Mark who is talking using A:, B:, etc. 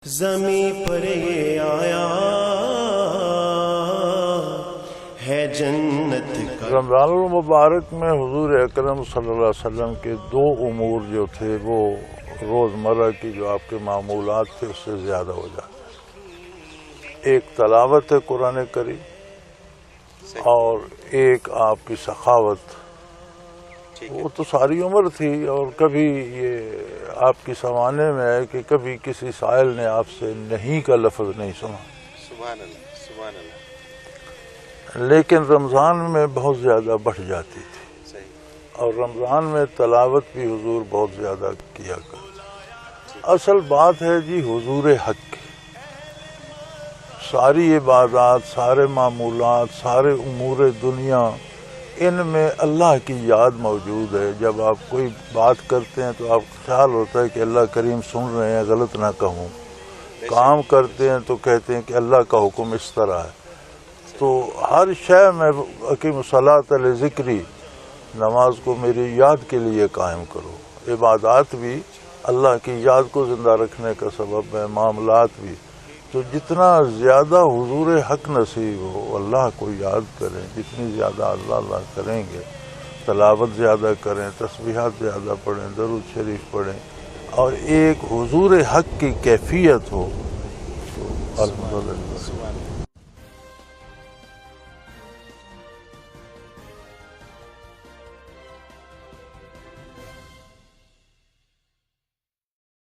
A: زمیں پر یہ آیا ہے جنت کا۔
B: رمضان المبارک میں حضور اکرم صلی اللہ علیہ وسلم کے دو امور جو تھے وہ روزمرہ کی جو آپ کے معمولات تھے اس سے زیادہ ہو جاتے۔ ایک تلاوت ہے قرآن کریم اور ایک آپ کی سخاوت، وہ تو ساری عمر تھی، اور کبھی یہ آپ کی سمانے میں ہے کہ کبھی کسی سائل نے آپ سے نہیں کا لفظ نہیں سنا،
C: سبحان اللہ سبحان اللہ،
B: لیکن رمضان میں بہت زیادہ بڑھ جاتی تھی،
C: صحیح،
B: اور رمضان میں تلاوت بھی حضور بہت زیادہ کیا کرتے۔ اصل بات ہے جی حضور حق کی، ساری عبادات، سارے معمولات، سارے امور دنیا، ان میں اللہ کی یاد موجود ہے۔ جب آپ کوئی بات کرتے ہیں تو آپ کو خیال ہوتا ہے کہ اللہ کریم سن رہے ہیں، غلط نہ کہوں۔ کام کرتے ہیں تو کہتے ہیں کہ اللہ کا حکم اس طرح ہے۔ تو ہر شے میں اقیم الصلاۃ لذکری، نماز کو میری یاد کے لیے قائم کرو۔ عبادات بھی اللہ کی یاد کو زندہ رکھنے کا سبب ہے، معاملات بھی۔ تو جتنا زیادہ حضور حق نصیب ہو، اللہ کو یاد کریں، جتنی زیادہ اللہ کریں گے، تلاوت زیادہ کریں، تسبیحات زیادہ پڑھیں، درود شریف پڑھیں، اور ایک حضور حق کی کیفیت ہو تو الحمدللہ۔